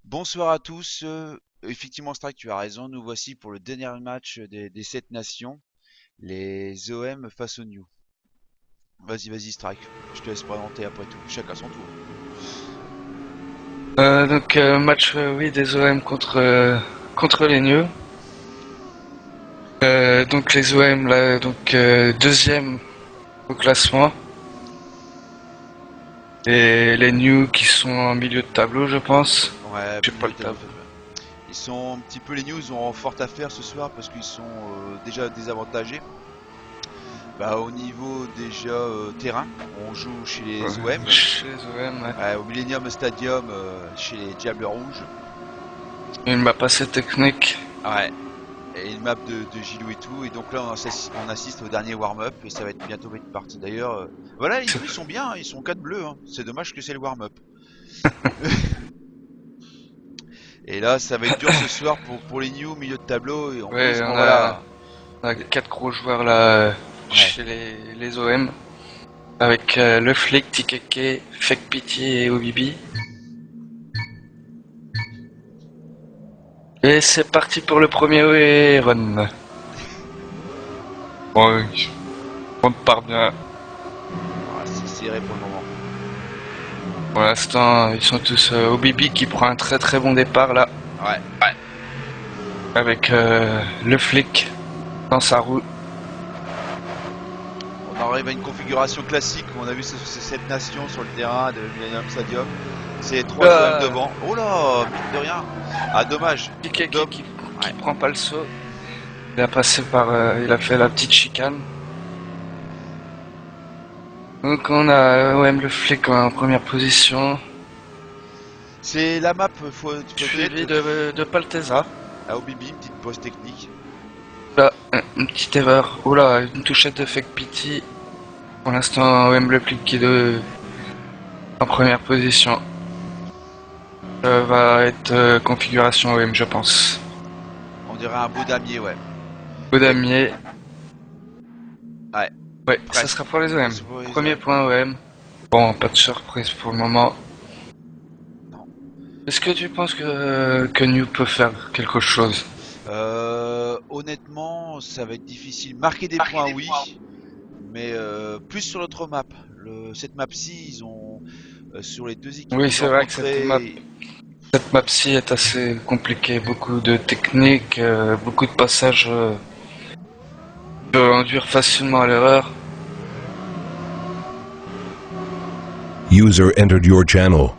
Bonsoir à tous. Effectivement, Strike, tu as raison. Nous voici pour le dernier match des 7 nations, les OM face aux New. Vas-y, Strike. Je te laisse présenter après tout. Chacun son tour. Match oui des OM contre les New. Donc les OM là deuxième au classement et les New qui sont en milieu de tableau je pense. Ouais, J'ai pas milieu le de tableau. tableau. Ils sont un petit peu les News ont forte affaire ce soir parce qu'ils sont déjà désavantagés. Bah, au niveau déjà terrain, on joue chez les OM, Chez les OM, ouais. ouais, au Millennium Stadium chez les Diables Rouges. Une map assez technique. Ouais, et une map de Gilou et tout. Et donc là, on assiste au dernier warm-up et ça va être bientôt une partie. D'ailleurs, voilà, les News, ils sont bien, hein, ils sont 4 bleus. Hein. C'est dommage que c'est le warm-up. Et là, ça va être dur ce soir pour les New, milieu de tableau. Et en Ouais, plus, bon voilà. on a quatre gros joueurs là Ouais. chez les OM avec le Flick, Tikeke, Fake Pity et Obibi. Et c'est parti pour le premier run. Ouais, on part bien. Ah, c'est serré pour le moment. Pour l'instant, ils sont tous Obibi qui prend un très très bon départ là, Ouais. avec le flic dans sa roue. On arrive à une configuration classique où on a vu ces 7 nations sur le terrain de Millennium Stadium. C'est 3 OM devant. Oh là, mine de rien. Ah, dommage. Tikeke Dom. qui Ouais. prend pas le saut. Il a passé par, il a fait la petite chicane. Donc on a OM le flic en première position, C'est la map, faut suivi connaître. de Paltesa. Ah, au Bibi, une petite pause technique. Là, une petite erreur. Oula, une touchette de Fake Pity. Pour l'instant, OM le flic qui est en première position. Va être configuration OM, je pense. On dirait un beau damier, ouais. Et, Baudamier. ouais, Ouais, ça presque. sera pour les OM. C'est pour les Premier OM. point OM. Bon, pas de surprise pour le moment. Non. Est-ce que tu penses que New peut faire quelque chose? Honnêtement, ça va être difficile. Marquer des points, oui. Mais plus sur l'autre map. Cette map-ci, ils ont sur les deux équipes Oui, qu'ils c'est ont vrai que rencontrées. cette map-ci est assez compliquée. Beaucoup de techniques, beaucoup de passages peuvent induire facilement à l'erreur. User entered your channel.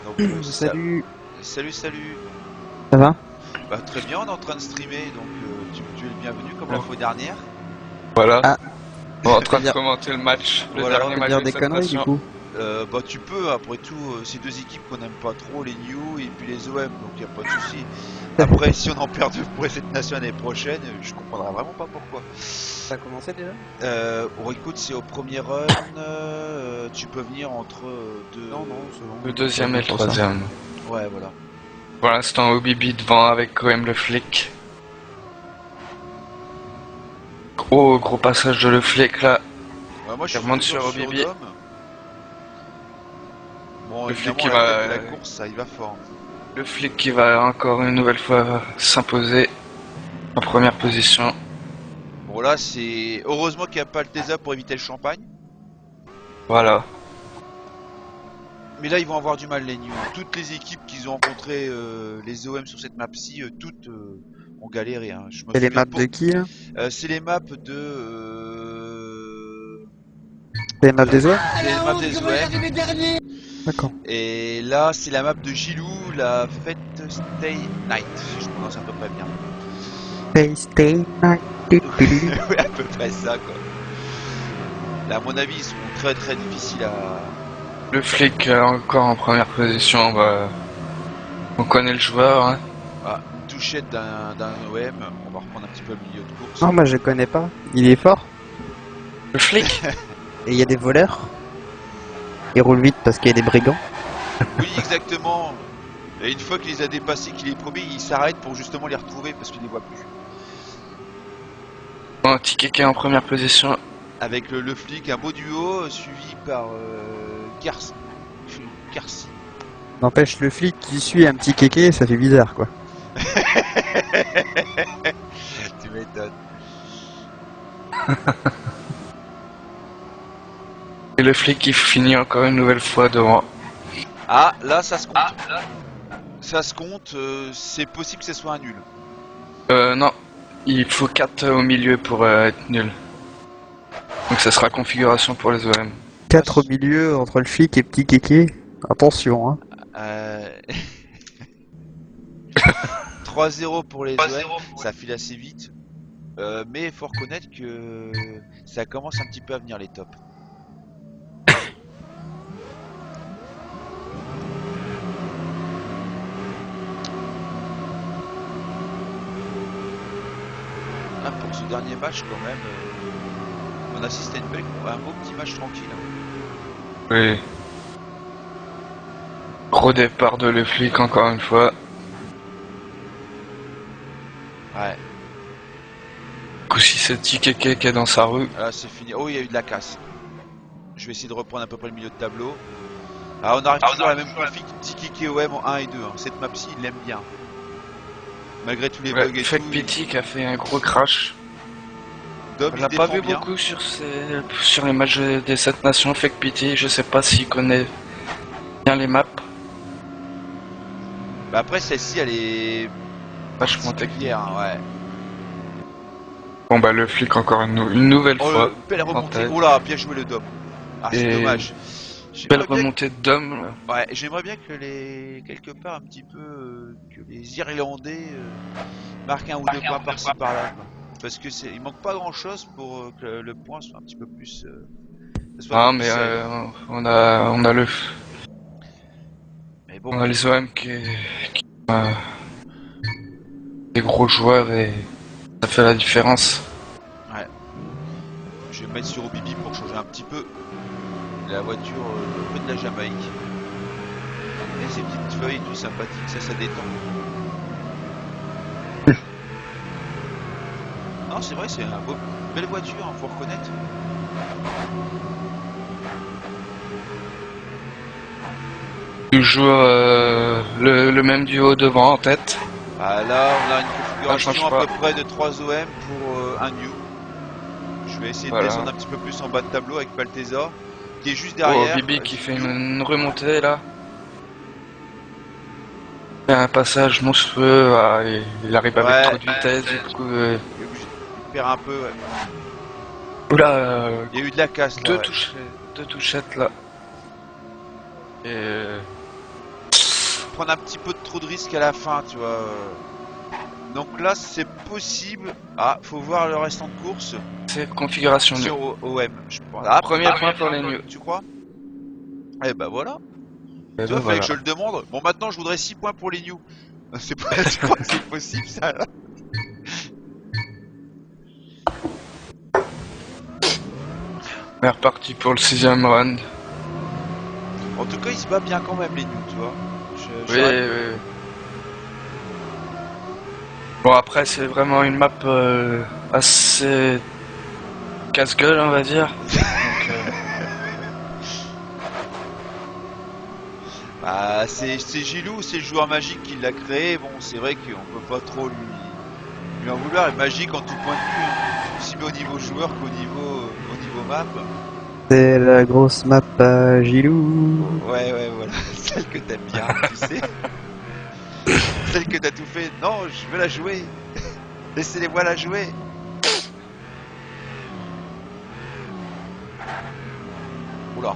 Donc Salut, salut. ça va? Bah, très bien, on est en train de streamer, donc tu es le bienvenu comme la Oh. fois dernière. Voilà. Ah, Bon, en train de dire- commenter le match, le Voilà. dernier Faut match dire de des cette conneries du nation. coup. Bah tu peux, après tout, ces deux équipes qu'on n'aime pas trop, les New et puis les OM, donc il a pas de souci. Après, si on en perd deux pour cette nation l'année prochaine, je comprendrai vraiment pas pourquoi. Ça a commencé déjà? Oh, écoute, c'est au premier run, tu peux venir entre deux. Non, c'est bon. Le deuxième et le Pour ça. troisième. Ouais, voilà. Pour l'instant, Obibi devant avec OM le flic. Gros passage de le flic là. Ouais, moi je Il suis remonte toujours sur sur Obibi. Dom. Bon, Le évidemment, flic qui la tête va, de la course, ça y va fort. le flic qui va encore une nouvelle fois s'imposer en première position. Bon, là, c'est. Heureusement qu'il n'y a pas le Tesa pour éviter le champagne. Voilà. Mais là, ils vont avoir du mal, les New. Toutes les équipes qu'ils ont rencontrées, les OM sur cette map-ci, toutes ont galéré. Hein. Je me C'est les souviens maps de qui là? c'est les maps de. C'est les maps des OM? C'est les maps des OM. D'accord. Et là, c'est la map de Gilou, la Fête Stay Night, si je prononce à peu près bien. Stay night. Ouais, à peu près ça, quoi. Là, à mon avis, ils sont très très difficiles à. Le flic encore en première position. On connaît le joueur. Hein. Ah, une touchette d'un OM. On va reprendre un petit peu le milieu de course. Non, moi je connais pas. Il est fort. Le flic. Et il y a des voleurs. Il roule vite parce qu'il y a des brigands. Oui, exactement. Et une fois qu'il les a dépassés, qu'il est premier, il s'arrête pour justement les retrouver parce qu'il les voit plus. Bon, Tikeke en première position. Avec le flic, un beau duo suivi par Garci. N'empêche, le flic qui suit un petit kéké, ça fait bizarre, quoi. Tu m'étonnes. Et le flic qui finit encore une nouvelle fois devant. Ah, là, ça se compte. Ça se compte, c'est possible que ce soit un nul. Non. Il faut 4 au milieu pour être nul. Donc ça sera configuration pour les OM. 4 au milieu entre le flic et petit kéké. Attention, hein. 3-0 pour les OM, ça file assez vite. Mais il faut reconnaître que ça commence un petit peu à venir les tops. Ah, pour ce dernier match quand même, on assiste à un beau petit match tranquille. Hein. Oui. Gros départ de le flic encore une fois. Ouais. Du coup, si c'est Tikeke qui est dans sa rue. Là c'est fini. Oh, il y a eu de la casse. Je vais essayer de reprendre à peu près le milieu de tableau. Ah, on arrive toujours à la même config Tikeke OM en 1 et 2. Hein. Cette map-ci, il l'aime bien. Malgré tous les bugs et Fake tout. Pity qui a fait un gros crash. Dom, On il l'a pas défend vu bien. beaucoup sur les matchs des 7 nations. Fake Pity, je sais pas s'il connaît bien les maps. Bah après, celle-ci, elle est Vachement technique. particulière. Hein, ouais. Bon bah le flic encore une nouvelle Oh, fois. belle remontée. tête. Oh là, bien joué le Dom. Ah, c'est Et dommage. Belle J'aimerais bien remontée de Dom. Ouais, j'aimerais bien que quelque part un petit peu que les Irlandais marquent un ou deux points par-ci par-là, quoi. Parce que il manque pas grand-chose pour que le point soit un petit peu plus. Ah mais on a Mais bon, on a les OM qui ont des gros joueurs et ça fait la différence. je vais me mettre sur Obibi pour changer un petit peu la voiture un peu de la Jamaïque. Et ces petites feuilles, tout sympathique, ça détend. Non, c'est vrai, c'est une belle voiture, hein, faut reconnaître. Toujours le même duo devant en tête. Ah, là, on a une configuration change à pas. peu près de 3 OM pour un new. Je vais essayer de descendre un petit peu plus en bas de tableau avec Balthazar, qui est juste derrière. Oh, Bibi qui fait une remontée là. Il y a un passage monstrueux, il arrive avec trop de vitesse, du coup... Il perd un peu, ouais. Oula, Il y a eu de la casse là. deux touchettes là. Et... Prendre un petit peu de trop de risques à la fin, tu vois. Donc là, c'est possible. Ah, faut voir le restant de course. C'est configuration Sur new. OM, je pense. Ah, Premier point pour les new. Tu crois? Eh bah voilà. Et Tu vois, ben fallait voilà. que je le demande. Bon, maintenant, je voudrais 6 points pour les new. C'est pas, tu crois que c'est possible ça là? On est reparti pour le 6ème round. En tout cas, il se bat bien quand même les new, tu vois. Oui. Bon après c'est vraiment une map assez casse-gueule on va dire. Donc, Bah, c'est Gilou, c'est le joueur magique qui l'a créé. Bon, c'est vrai qu'on peut pas trop lui en vouloir. Et magique en tout point de vue, hein. Aussi bien au niveau joueur qu'au niveau map. C'est la grosse map à Gilou. Ouais, voilà. Celle que t'aimes bien, tu sais. Celle que t'as tout fait. Non, je veux la jouer. Laissez-les-moi la jouer. Oula.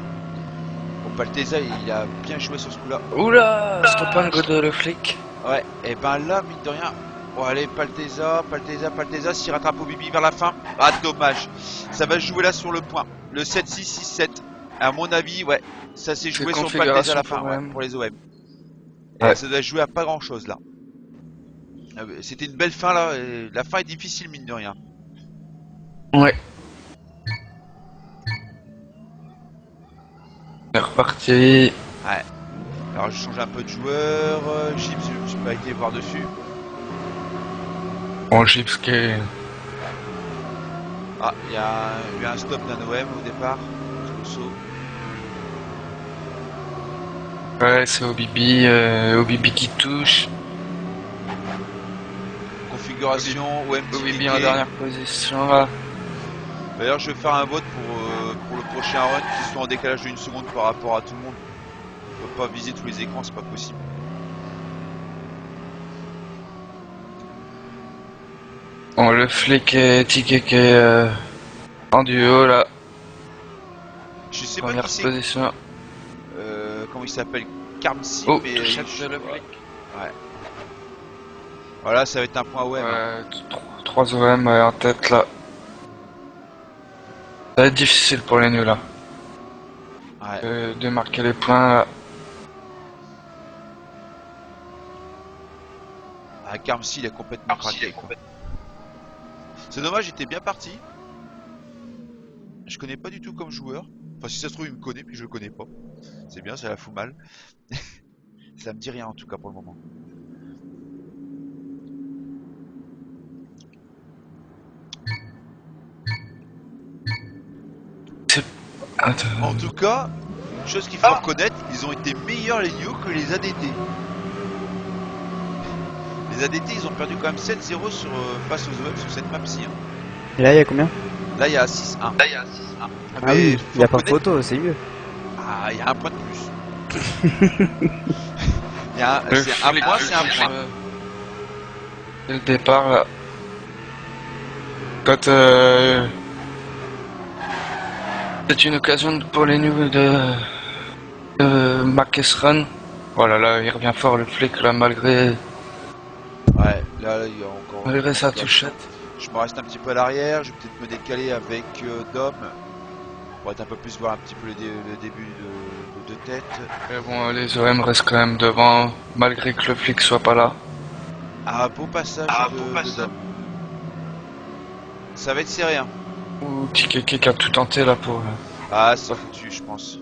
Bon, Balthazar, il a bien joué sur ce coup-là. Oula, stop and go de le flic. Ouais, et ben là, mine de rien. Bon, allez, Balthazar, s'y rattrape au Bibi vers la fin. Ah, dommage. Ça va se jouer là sur le point. Le 7-6-6-7. À mon avis, ouais. Ça s'est joué sur Balthazar à la fin, ouais, pour les OM. Et Ouais. ça doit jouer à pas grand chose là. C'était une belle fin là. Et la fin est difficile, mine de rien. Ouais. On est reparti. Ouais. Alors, je change un peu de joueur. Gibbs, je n'ai pas été voir dessus. Bon, Gibbs qui est... Ah, il y a eu un stop d'un OM au départ. Sur le saut. Ouais, c'est Obibi qui touche. Configuration, Obibi en OMTK. dernière position là. D'ailleurs, je vais faire un vote pour le prochain run qui soit en décalage de 1 seconde par rapport à tout le monde. On peut pas viser tous les écrans, c'est pas possible. Bon, le flic et Tike qui est en duo là. Je sais pas Première qui c'est. position. Comment il s'appelle? Carmsy, Oh, mais touchette je- de le flic. Ouais. Voilà, ça va être un point OM. Ouais, 3 OM en tête là. Ça va être difficile pour les nuls là. Ouais. De marquer les points là. Ah, Carmsy, il a complètement craqué. Quoi. C'est dommage, j'étais bien parti. Je connais pas du tout comme joueur. Enfin, si ça se trouve, il me connaît, puis je le connais pas. C'est bien, ça la fout mal. Ça me dit rien en tout cas pour le moment. Attends. En tout cas, une chose qu'il faut reconnaître, ils ont été meilleurs les New que les ADT. Les ADT, ils ont perdu quand même 7-0 sur, face aux OM sur cette map-ci. Hein. Et là, il y a combien? Là, il y a 6-1. Ah oui, il n'y a pas de photo, c'est mieux. Ah, il y a un point de plus. Il y a un, c'est un point, c'est un point. Dès le départ là. Quand c'est une occasion pour les nuls de marquer ce run. Voilà, là, il revient fort le flic là malgré Ouais, là, il y a encore. malgré sa touchette. Je me reste un petit peu à l'arrière, je vais peut-être me décaler avec Dom pour être un peu plus voir un petit peu le début de tête. Mais bon, les OM restent quand même devant malgré que le flic soit pas là. Ah, beau passage de Dom. Ça va être serré, hein. Ou Tikeke qui a tout tenté là pour. Ah, c'est foutu, je pense.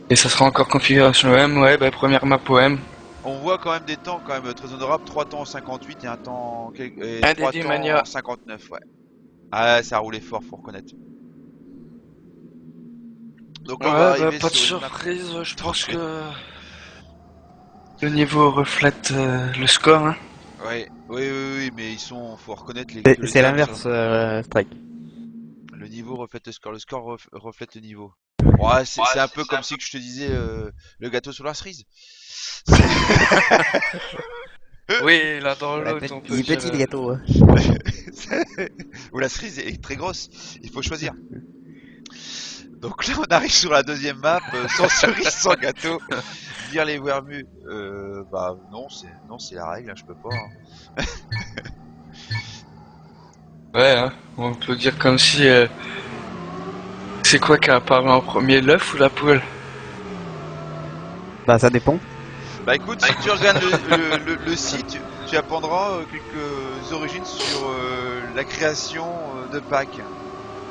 Et ça sera encore configuration OM, ouais, bah première map OM. On voit quand même des temps quand même très honorables, 3 temps en 58 et un temps et Un 3 dédié temps Mania. en 59, ouais. Ah, ça a roulé fort, faut reconnaître. Donc on va Ouais, bah arriver pas de sur une map. surprise, je pense que le niveau reflète le score. Hein. Ouais, oui, mais ils sont, faut reconnaître que les C'est hommes l'inverse, Strike. le niveau reflète le score reflète le niveau. Ouais, c'est un peu comme si que je te disais le gâteau sur la cerise. Oui, là dans Ouais, l'autre on peut il est dire, petit le gâteau. Hein. Ou la cerise est très grosse, il faut choisir. Donc là on arrive sur la deuxième map, sans cerise, sans gâteau. Dire les Wermu, bah non c'est la règle, hein, je peux pas. Hein. Ouais, hein, on peut dire comme si c'est quoi qui a apparu en premier, l'œuf ou la poule? Bah, ça dépend. Bah écoute, si tu regardes le site, tu apprendras quelques origines sur la création de Pâques.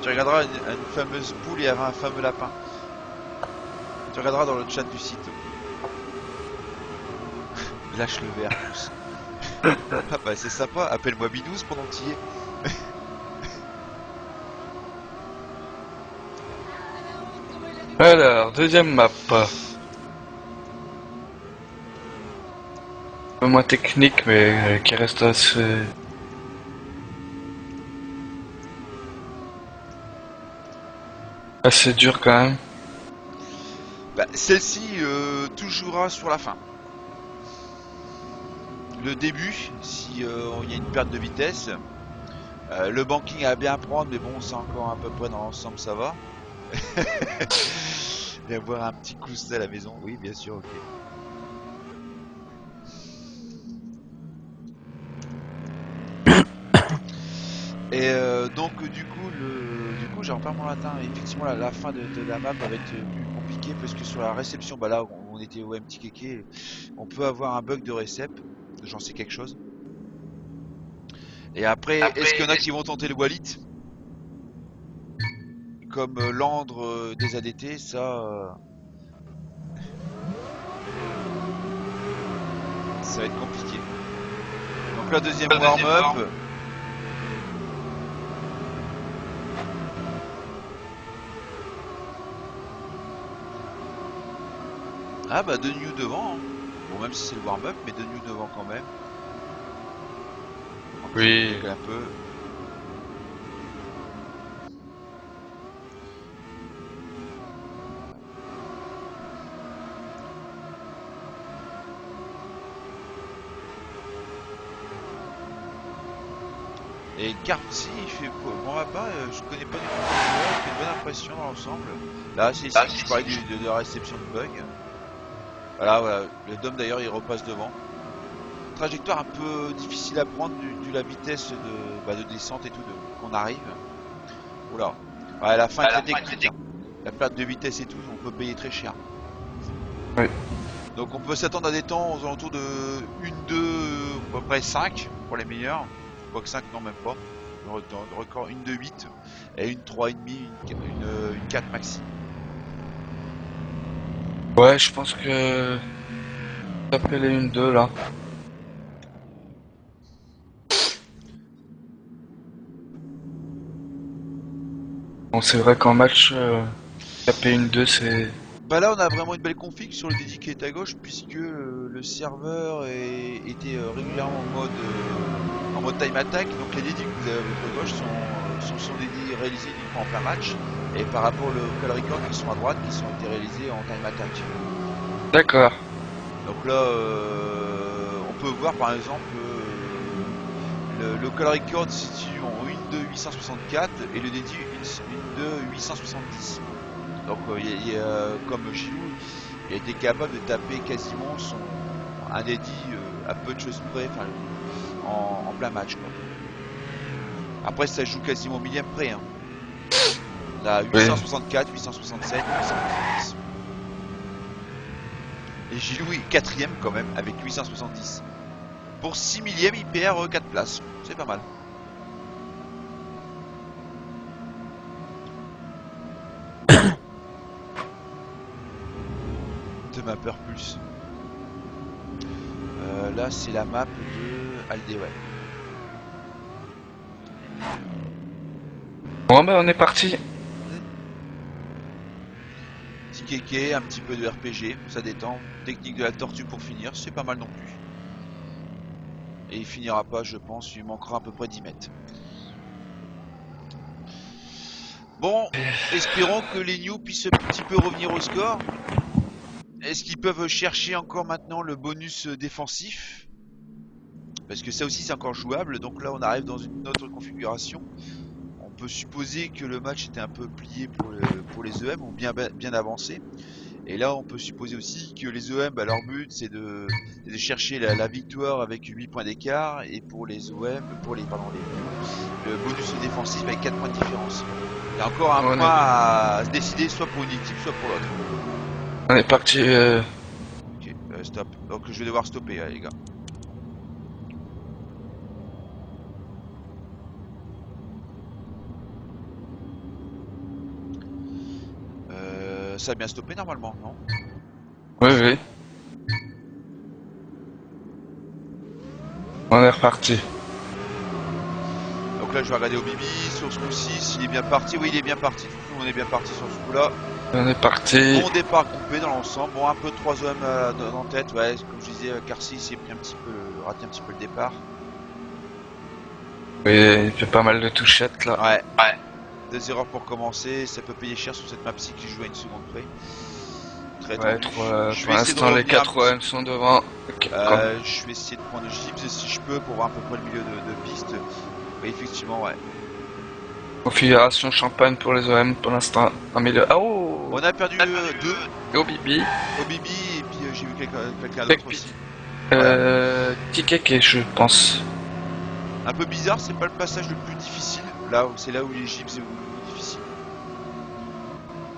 Tu regarderas une fameuse poule et un fameux lapin. Tu regarderas dans le chat du site. Lâche le verre, tous. Ah bah c'est sympa, appelle-moi Bidouze pendant que tu y es. Alors, deuxième map. Un peu moins technique, mais qui reste assez dur quand même. Bah, celle-ci tout jouera sur la fin. Le début, si il y a une perte de vitesse. Le banking à bien prendre, mais bon, c'est encore à peu près dans l'ensemble, ça va. Et avoir un petit coussin à la maison, oui, bien sûr, ok. Et donc du coup j'ai repris mon latin. Effectivement la fin de la map va être plus compliquée parce que sur la réception, bah là on était au MTKK, on peut avoir un bug de récep, j'en sais quelque chose. Et après est-ce qu'il y en a qui vont tenter le Wallet comme l'andre des ADT, ça ça va être compliqué. Donc la deuxième warm-up. Ah bah De New devant, hein. Bon même si c'est le warm-up, mais De New devant quand même. Oui. Un peu. Et Carpsy, il fait pour moi pas, je connais pas du tout le joueur, il fait une bonne impression dans l'ensemble. Là, c'est ici que je parlais de la réception de bug. Voilà, voilà. Le Dom d'ailleurs, il repasse devant. Trajectoire un peu difficile à prendre du la vitesse de descente et tout qu'on arrive. Oula. Ouais, la fin est très technique. Hein. La perte de vitesse et tout, on peut payer très cher. Oui. Donc on peut s'attendre à des temps aux alentours de 1, 2, à peu près 5 pour les meilleurs. Quoique 5 non même pas. Le record 1, 2, 8 et une 3,5, une 4 maxi. Ouais, je pense que taper les 1-2 là. Bon, c'est vrai qu'en match, taper 1-2 c'est... Bah là on a vraiment une belle config sur le dédié qui est à gauche puisque le serveur était régulièrement en mode time attack, donc les dédits que vous avez à votre gauche sont des dédits réalisés uniquement en plein match et par rapport au call record qui sont à droite qui sont été réalisés en time attack. D'accord. Donc là on peut voir par exemple le call record se situe en 1 de 864 et le dédié 1 de 870. Donc comme Gilou, il a été capable de taper quasiment un dédi à peu de choses près, en plein match. Quoi. Après ça joue quasiment au millième près. Hein. Là 864, 867, 870. Et Gilou est 4ème quand même avec 870. Pour 6 millième il perd 4 places. C'est pas mal. De Mapper Plus. Là c'est la map de Aldeway. Bon bah on est parti. Petit kéké, un petit peu de RPG, ça détend. Technique de la tortue pour finir, c'est pas mal non plus. Et il finira pas, je pense, il manquera à peu près 10 mètres. Bon, espérons que les New puissent un petit peu revenir au score. Est-ce qu'ils peuvent chercher encore maintenant le bonus défensif? Parce que ça aussi c'est encore jouable, donc là on arrive dans une autre configuration. On peut supposer que le match était un peu plié pour les EM, ou bien avancé. Et là on peut supposer aussi que les EM, bah, leur but c'est de chercher la victoire avec 8 points d'écart, et pour les OM, le bonus défensif avec 4 points de différence. Il y a encore un point à se décider, soit pour une équipe, soit pour l'autre. On est parti. Ok, stop. Donc je vais devoir stopper, les gars. Ça a bien stoppé normalement, non? Oui, oui. On est reparti. Donc là je vais regarder au Bibi sur ce coup-ci s'il est bien parti. Oui, il est bien parti. On est bien parti sur ce coup-là. On est parti. Bon départ groupé dans l'ensemble. Bon, un peu 3 hommes en tête. Ouais, comme je disais, Carcy s'est pris raté un petit peu le départ. Oui, il fait pas mal de touchettes là. Ouais. 2 erreurs pour commencer. Ça peut payer cher sur cette map-ci qui joue à une seconde près. Très Ouais, tendu. pour l'instant les 4 OM sont devant. Je vais essayer de prendre le Gibbs si je peux pour voir à peu près le milieu de piste. Oui, effectivement, ouais. Configuration champagne pour les OM pour l'instant. En milieu. Oh, on a perdu 2 au Bibi. au Bibi, et puis j'ai vu quelqu'un d'autre aussi. Tikeke, je pense. Un peu bizarre, c'est pas le passage le plus difficile. Là, c'est là où les Gibbs c'est le plus difficile.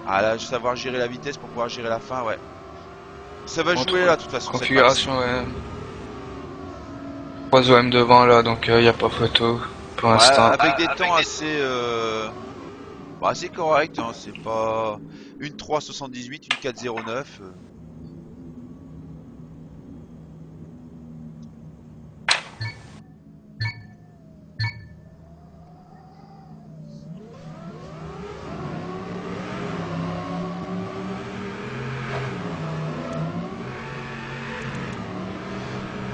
Ah là, savoir gérer la vitesse pour pouvoir gérer la fin, ouais. Ça va jouer là, de toute façon. Configuration, ouais. 3 OM devant là, donc y a pas photo pour l'instant. Avec des temps assez corrects, hein, c'est pas une 3,78, une 4,09.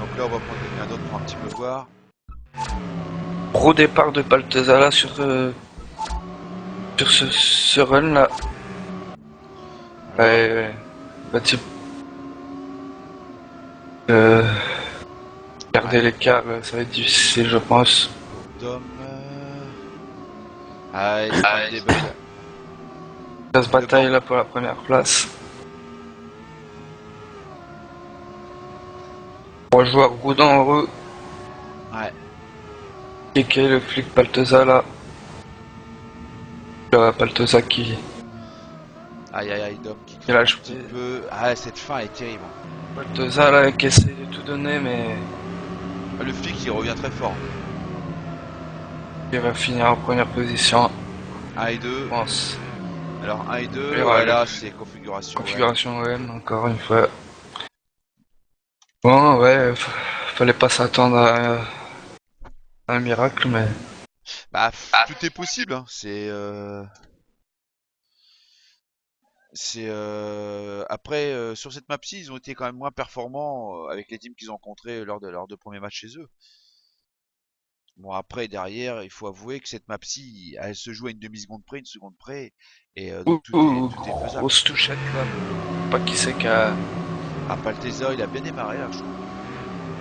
Donc là, on va prendre quelqu'un d'autre pour un petit peu voir. Gros départ de Baltazar sur ce run là. Ouais. Bah, garder l'écart, ça va être difficile, je pense. Dom. Ah, il prend des balles. Ça se bataille là pour la première place. 3 joueurs Roudin heureux. Ouais. Keke, le flic Baltazar là. Baltazar qui Aïe aïe aïe, Dom qui lâche un petit peu. Ah, cette fin est terrible. Baltazar là qui essaie de tout donner, mais Le flic il revient très fort. il va finir en première position, 1 et 2. je pense. Alors 1 et 2, Et voilà, c'est configuration. Configuration OM, encore une fois. Bon, ouais, fallait pas s'attendre à un miracle, mais... Bah, tout est possible, hein. Après, sur cette map-ci, ils ont été quand même moins performants avec les teams qu'ils ont rencontrés lors de leurs 2 premiers matchs chez eux. Bon, après, derrière, il faut avouer que cette map-ci, elle se joue à une demi-seconde près, une seconde près, et donc tout est faisable. Grosse touchette là, pas qui c'est qu'à... Ah, Baltazar, il a bien démarré là, je trouve.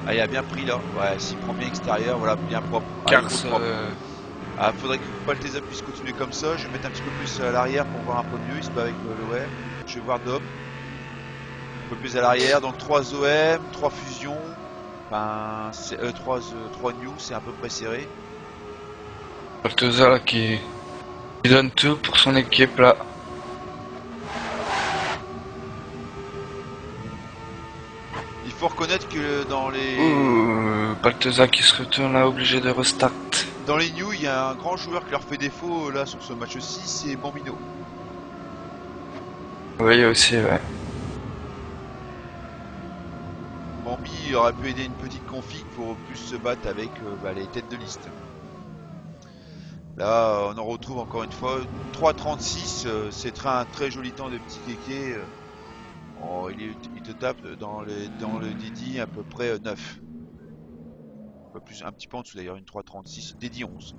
Ah, il a bien pris là. Ouais, s'il prend bien extérieur, voilà, bien propre. Cars, Ah, faudrait que Baltazar puisse continuer comme ça. Je vais mettre un petit peu plus à l'arrière pour voir un peu mieux. Il se bat avec l'OM. Je vais voir Dom. Un peu plus à l'arrière. Donc 3 OM, 3 fusions. Enfin, 3 new, c'est à peu près serré. Baltazar là qui donne tout pour son équipe là. Il faut reconnaître que dans les... Baltazar qui se retourne là, obligé de restart. Dans les new, il y a un grand joueur qui leur fait défaut là sur ce match-ci, c'est Bambino. Oui, aussi, ouais. Bambi aurait pu aider une petite config pour plus se battre avec les têtes de liste. Là, on en retrouve encore une fois 3,36, c'est un très joli temps de petit kéké. Oh, il te tape dans le Didi à peu près 9. Un petit peu en dessous d'ailleurs, une 3,36, Didi 11.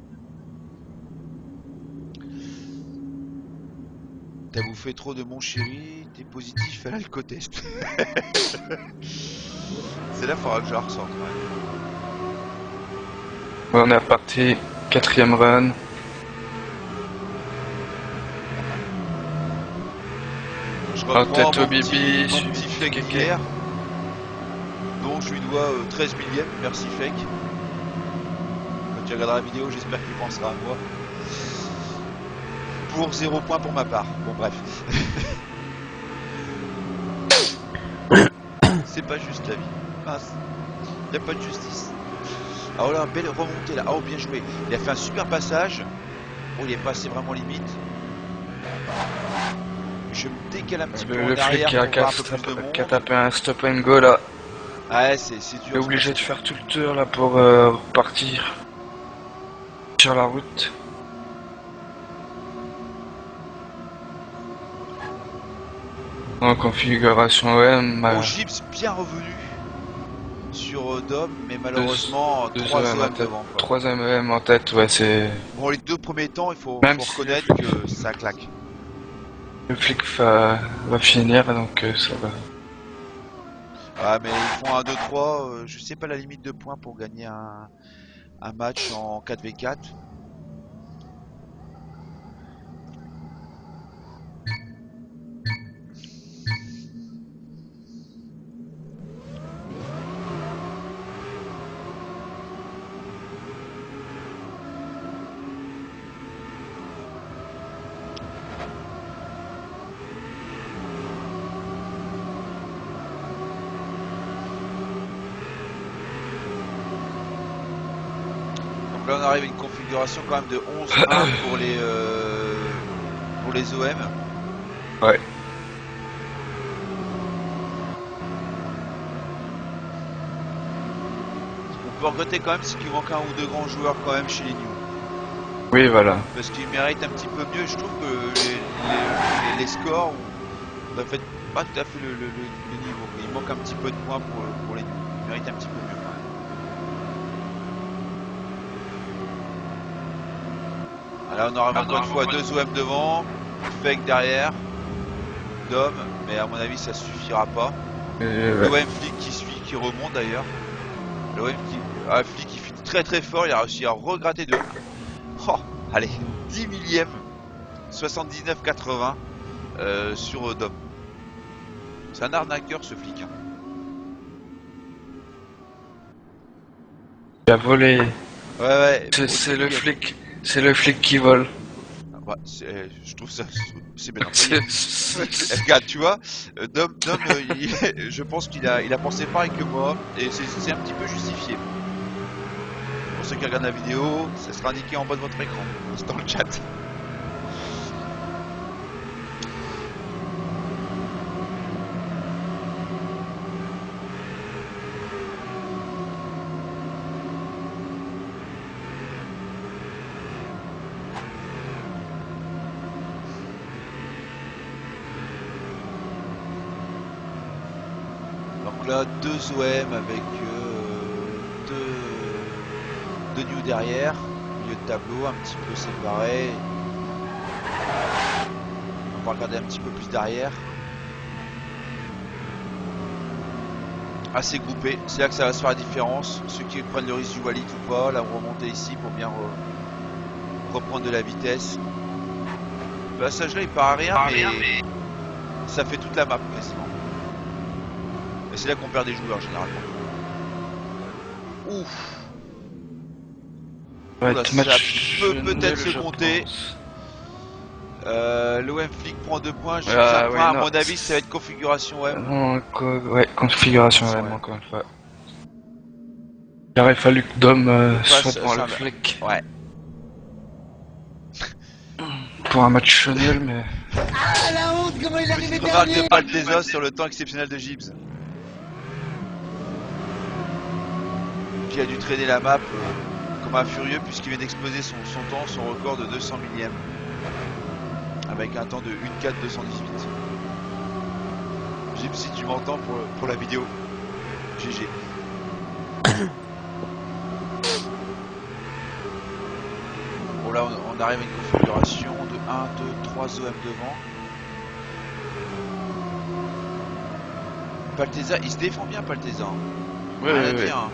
T'as bouffé trop de mon chéri, t'es positif à l'alcotest. C'est là, faudra que je la ressorte. Ouais. On est reparti, 4ème run. Je reprends tête mon au bibi, petit fake Kéké. d'hier, dont je lui dois 13 millième, merci fake. Quand tu regarderas la vidéo, j'espère qu'il pensera à moi. Pour 0 point pour ma part. Bon bref. C'est pas juste la vie. Mince. Y a pas de justice. Ah oh là, belle remontée là. Oh bien joué. Il a fait un super passage. Oh il est passé vraiment limite. Je me décale un petit peu en Le flic arrière qui pour a, voir un peu plus de monde. qui a tapé un stop and go là. Ouais c'est dur. Il est obligé de faire tout le tour là pour repartir sur la route. En configuration OM, Bon, Gibbs bien revenu sur Dom, mais malheureusement 3 OM devant. 3ème OM en tête, ouais, c'est... Bon, les 2 premiers temps, il faut Même si reconnaître que ça claque. Le flic va finir, donc ça va. Ah, mais ils font un 2-3, je sais pas la limite de points pour gagner un match en 4v4. Là on arrive à une configuration quand même de 11-1 pour les OM. Ouais. On peut regretter quand même c'est qu'il manque un ou deux grands joueurs quand même chez les New. Oui, voilà. Parce qu'ils méritent un petit peu mieux. Je trouve que les scores reflètent pas tout à fait le niveau. Il manque un petit peu de points pour les New. mérite un petit peu mieux quand même. Là, on aura encore une fois 2 OM devant, Fake derrière, Dom, mais à mon avis, ça suffira pas. Ouais. L'OM Flick qui suit, qui remonte d'ailleurs. L'OM Flick qui finit très très fort, il a réussi à regratter de. Oh, allez, 10 millième, 79,80 sur Dom. C'est un arnaqueur ce flic. Hein. Il a volé. Ouais, C'est le flic. C'est le flic qui vole. Ouais, je trouve ça c'est bien employé. Regarde, tu vois, Dom, je pense qu'il a pensé pareil que moi et c'est un petit peu justifié. Pour ceux qui regardent la vidéo, ça sera indiqué en bas de votre écran, c'est dans le chat. Donc là, 2 OM avec deux New derrière, milieu de tableau, un petit peu séparé. On va regarder un petit peu plus derrière. Assez groupé, c'est là que ça va se faire la différence. Ceux qui prennent le risque du Walid ou pas, là on remonter ici pour bien reprendre de la vitesse. Le passage là il part à rien, mais ça fait toute la map quasiment. Et c'est là qu'on perd des joueurs généralement. Ouf. Ouais, Oula, ça peut peut-être se compter. L'OM Flick prend 2 points, je cherche un point, à mon avis ça va être configuration OM. Non, ouais, configuration OM encore une fois. Il aurait fallu que Dom soit devant le flic. Ouais. Pour un match nul, mais... Ah la honte, comment il est arrivé Petite remarque dernier. de Palteza sur le temps exceptionnel de Gibbs. Qui a dû traîner la map comme un furieux puisqu'il vient d'exploser son temps, son record de 200 millième. Avec un temps de 1.4.218. Gibbs, si tu m'entends pour la vidéo, GG. Bon là on arrive à une configuration de 1, 2, 3 OM devant. Palteza, il se défend bien Palteza. Hein. Ouais. Hein.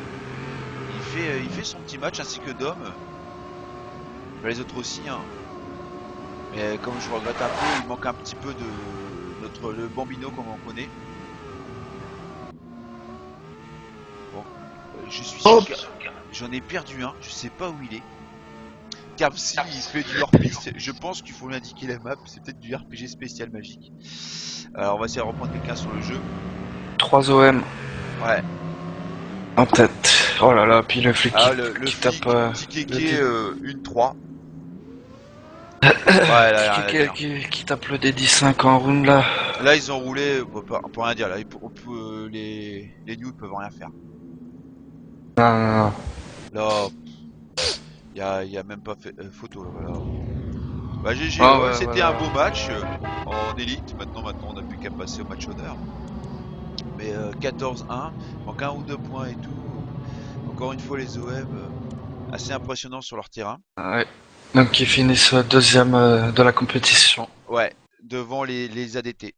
Il fait son petit match ainsi que Dom. Les autres aussi. Hein. Mais comme je regrette un peu, il manque un petit peu de le Bambino comme on connaît. Bon, je suis sûr que j'en ai perdu un, je sais pas où il est. Capsi, il fait du hors-piste, je pense qu'il faut lui indiquer la map, c'est peut-être du RPG spécial magique. Alors on va essayer de reprendre quelqu'un sur le jeu. 3 OM Ouais. en tête. Oh là là, puis le flic Le qui flic, tape... Tikeke, une 3. Ouais, là, qui tape le D10-5 en round là. là ils ont roulé, on peut rien dire, là les news peuvent rien faire. Non. Là, y a même pas fait, photo là, voilà. Bah GG, Ouais, c'était voilà. un beau match en élite, maintenant on a plus qu'à passer au match honneur. Mais 14-1, manque 1 ou 2 points et tout. Encore une fois les OM assez impressionnants sur leur terrain. Ouais. Donc ils finissent deuxième de la compétition. Ouais, devant les ADT.